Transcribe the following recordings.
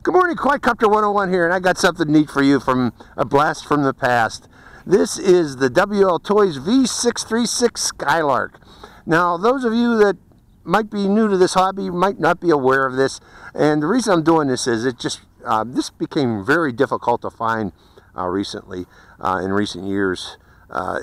Good morning, Quadcopter 101 here, and I got something neat for you from a blast from the past. This is the WLToys V636 Skylark. Now, those of you that might be new to this hobby might not be aware of this, and the reason I'm doing this is this became very difficult to find recently, in recent years.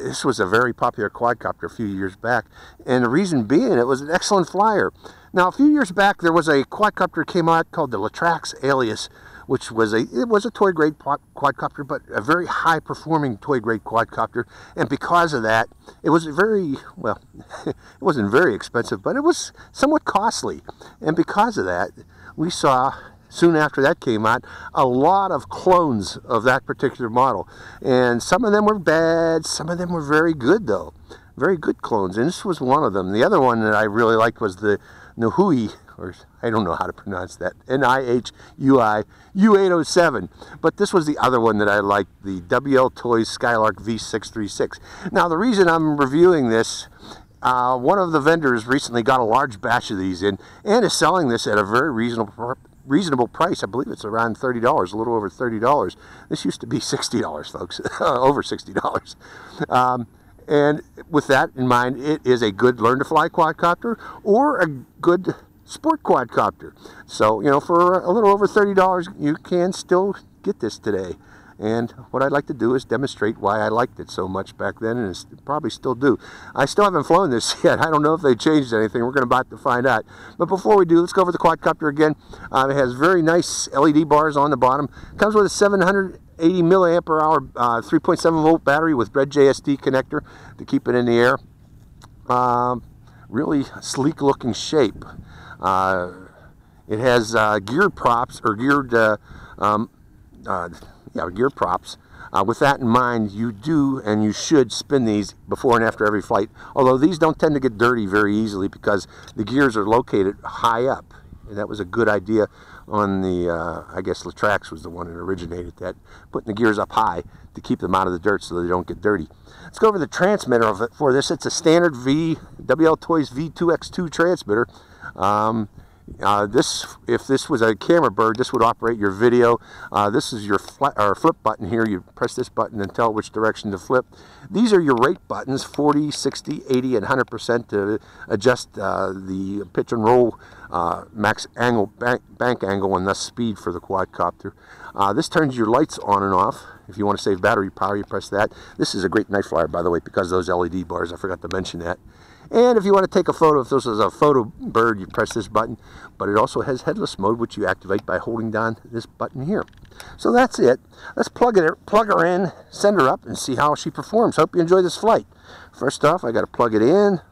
This was a very popular quadcopter a few years back, and the reason being it was an excellent flyer. Now, a few years back, there was a quadcopter came out called the LaTraxx Alias, which was a toy grade quadcopter, but a very high performing toy grade quadcopter. And because of that, it was very, well, it wasn't very expensive, but it was somewhat costly. And because of that, we saw, soon after that came out, a lot of clones of that particular model. And some of them were bad, some of them were very good though. Very good clones, and this was one of them. The other one that I really liked was the Nihui, or I don't know how to pronounce that, Nihui U807. But this was the other one that I liked, the WLToys Skylark V636. Now, the reason I'm reviewing this, one of the vendors recently got a large batch of these in and is selling this at a very reasonable price. I believe it's around $30, a little over $30. This used to be $60, folks, over $60. And with that in mind, it is a good learn-to-fly quadcopter or a good sport quadcopter. So, you know, for a little over $30, you can still get this today. And what I'd like to do is demonstrate why I liked it so much back then, and probably still do. I still haven't flown this yet. I don't know if they changed anything. We're about to find out. But before we do, let's go over the quadcopter again. It has very nice LED bars on the bottom. Comes with a 780 milliamp hour 3.7 volt battery with red JST connector to keep it in the air. Really sleek looking shape. It has geared props, or geared gear props. With that in mind, you do and you should spin these before and after every flight, although these don't tend to get dirty very easily because the gears are located high up. And that was a good idea on the, I guess LaTraxx was the one that originated that, putting the gears up high to keep them out of the dirt so they don't get dirty. Let's go over the transmitter of it for this. It's a standard WLToys V2X2 transmitter. If this was a camera bird, this would operate your video. This is your flip button here. You press this button and tell which direction to flip. These are your rate buttons, 40, 60, 80, and 100% to adjust the pitch and roll max angle, bank angle, and thus speed for the quadcopter. This turns your lights on and off. If you want to save battery power, you press that. This is a great night flyer, by the way, because of those LED bars. I forgot to mention that. And if you want to take a photo, if this is a photo bird, you press this button. But it also has headless mode, which you activate by holding down this button here. So that's it. Let's plug her in, send her up, and see how she performs. Hope you enjoy this flight. First off, I got to plug it in.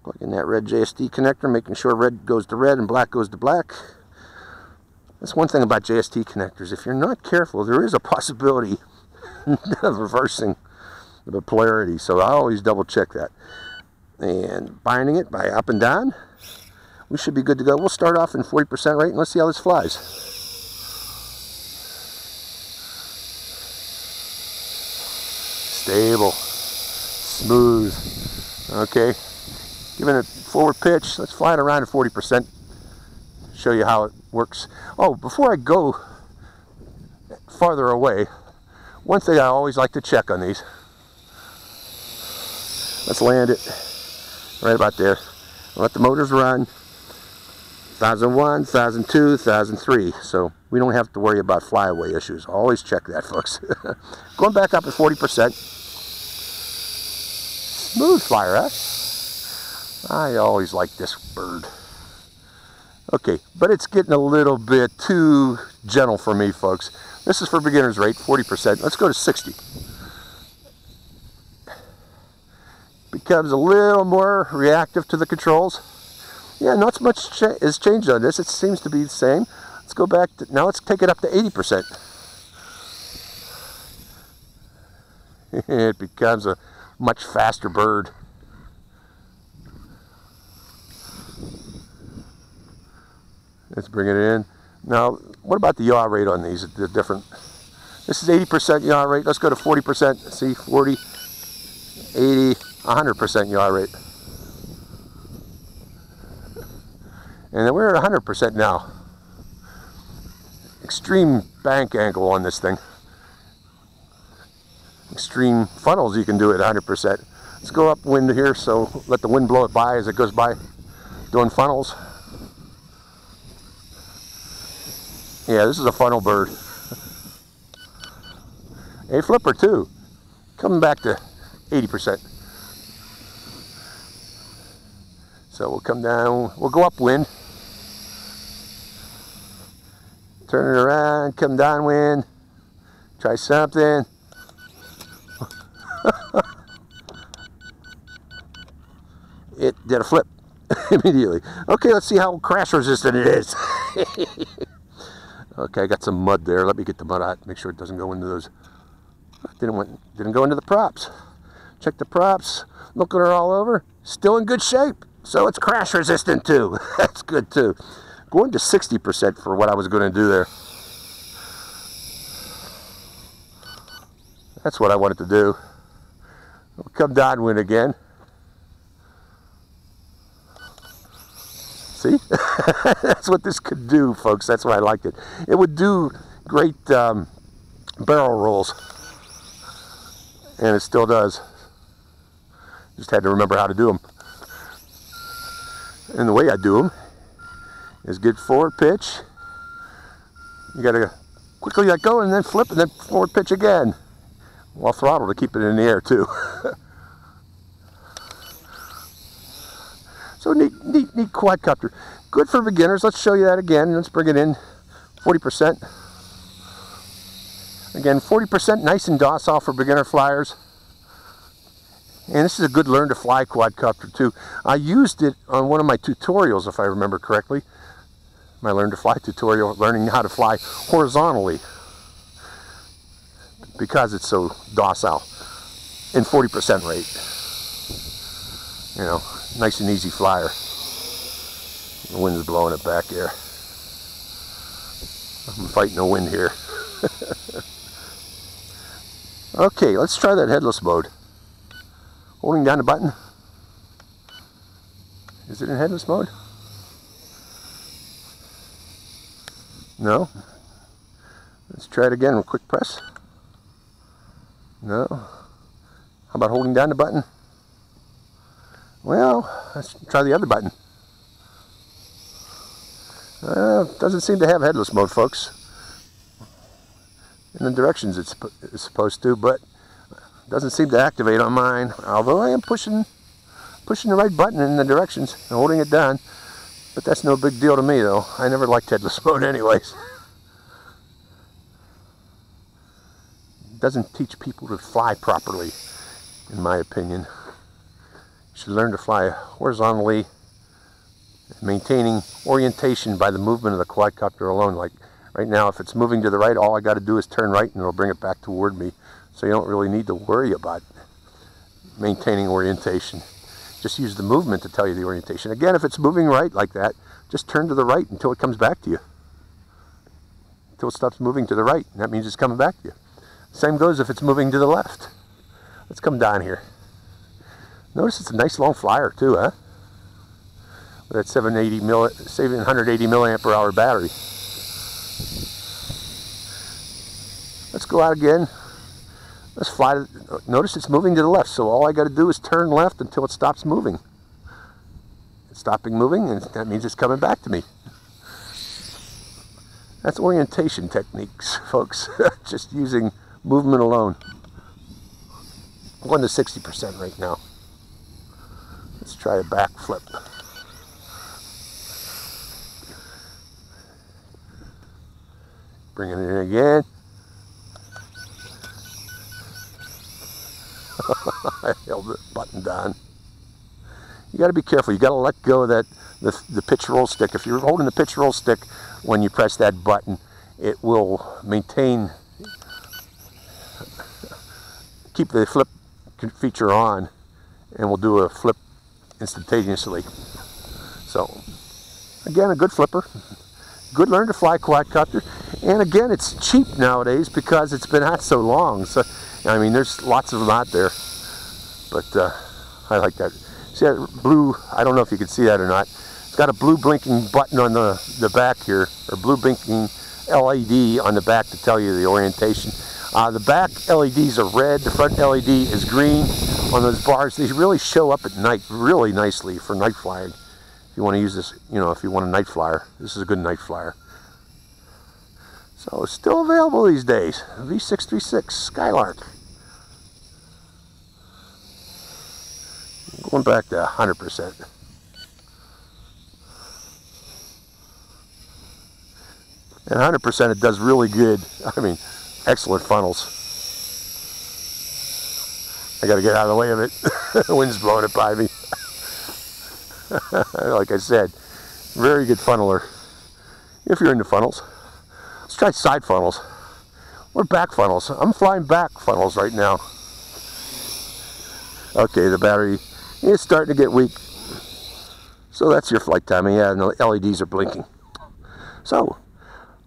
Plug in that red JST connector, making sure red goes to red and black goes to black. That's one thing about JST connectors. If you're not careful, there is a possibility of reversing the polarity, so I always double check that. And binding it by up and down, we should be good to go. We'll start off in 40% rate and let's see how this flies. Stable, smooth. Okay, giving it forward pitch. Let's fly it around at 40%. Show you how it works. Oh, before I go farther away, one thing I always like to check on these. Let's land it right about there. Let the motors run. 1001, 1002, 1003. So we don't have to worry about flyaway issues. Always check that, folks. Going back up at 40%. Smooth flyer, huh? I always like this bird. Okay, but it's getting a little bit too gentle for me, folks. This is for beginner's rate, 40%. Let's go to 60. Becomes a little more reactive to the controls. Yeah, not much has changed on this. It seems to be the same. Let's go back to, now let's take it up to 80%. It becomes a much faster bird. Let's bring it in. Now, what about the yaw rate on these? They're different. This is 80% yaw rate. Let's go to 40%. See, 40, 80, 100% yaw rate. And then we're at 100% now. extreme bank angle on this thing. Extreme funnels, you can do it 100%. Let's go upwind here, so let the wind blow it by as it goes by. Doing funnels. Yeah, this is a funnel bird. A flipper too. Coming back to 80%. So we'll come down, we'll go upwind. Turn it around, come downwind. Try something. It did a flip immediately. Okay, let's see how crash resistant it is. Okay, I got some mud there. Let me get the mud out. Make sure it doesn't go into those. Didn't go into the props. Check the props. Look at her all over. Still in good shape. So it's crash resistant too. That's good too. Going to 60% for what I was going to do there. That's what I wanted to do. We'll come downwind again. See? That's what this could do, folks. That's why I liked it. It would do great barrel rolls. And it still does. Just had to remember how to do them. And the way I do them is get forward pitch. You got to quickly let go and then flip and then forward pitch again. While throttle to keep it in the air too. So neat quadcopter. Good for beginners. Let's show you that again. Let's bring it in 40%. Again, 40% nice and docile for beginner flyers. And this is a good learn to fly quadcopter too. I used it on one of my tutorials, if I remember correctly. My learn to fly tutorial, learning how to fly horizontally. Because it's so docile. In 40% rate. You know, nice and easy flyer. The wind's blowing it back there. I'm fighting the wind here. Okay, let's try that headless mode. Holding down the button. Is it in headless mode? No. Let's try it again with quick press. No. How about holding down the button? Well, let's try the other button. Doesn't seem to have headless mode, folks. In the directions it's supposed to, but doesn't seem to activate on mine. Although I am pushing the right button in the directions and holding it down. But that's no big deal to me, though. I never liked headless mode anyways. Doesn't teach people to fly properly, in my opinion. You should learn to fly horizontally, maintaining orientation by the movement of the quadcopter alone. Like right now, if it's moving to the right, all I got to do is turn right and it'll bring it back toward me. So you don't really need to worry about maintaining orientation. Just use the movement to tell you the orientation. Again, if it's moving right like that, just turn to the right until it comes back to you. Until it stops moving to the right, and that means it's coming back to you. Same goes if it's moving to the left. Let's come down here. Notice it's a nice long flyer too, huh? With that 780 milliampere hour battery. Let's go out again. Let's fly. Notice it's moving to the left, so all I got to do is turn left until it stops moving. It's stopping moving, and that means it's coming back to me. That's orientation techniques, folks. Just using movement alone. I'm going to 60% right now. Let's try a back flip. Bring it in again. I held the button down. You got to be careful. You got to let go of that the pitch roll stick. If you're holding the pitch roll stick when you press that button, it will keep the flip feature on, and will do a flip instantaneously. So again, a good flipper, good learn to fly quadcopter, and again, it's cheap nowadays because it's been out so long. So I mean, there's lots of them out there, but I like that. See that blue? I don't know if you can see that or not. It's got a blue blinking button on the back here, or blue blinking LED on the back to tell you the orientation. The back LEDs are red, the front LED is green on those bars. They really show up at night really nicely for night flying. If you want to use this, you know, if you want a night flyer, this is a good night flyer. So it's still available these days. V636 Skylark. Going back to 100%. And 100% it does really good. I mean, excellent funnels. I got to get out of the way of it. The wind's blowing it by me. Like I said, very good funneler. If you're into funnels, let's try side funnels or back funnels. I'm flying back funnels right now. Okay, the battery is starting to get weak. So that's your flight timing. Yeah, and the LEDs are blinking. So,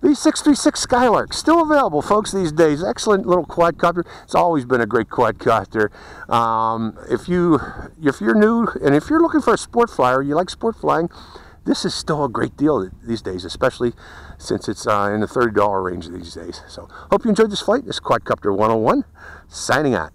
V636 Skylark, still available, folks, these days. Excellent little quadcopter. It's always been a great quadcopter. If you're new and if you're looking for a sport flyer, you like sport flying, this is still a great deal these days, especially since it's in the $30 range these days. So, hope you enjoyed this flight. This is Quadcopter 101, signing out.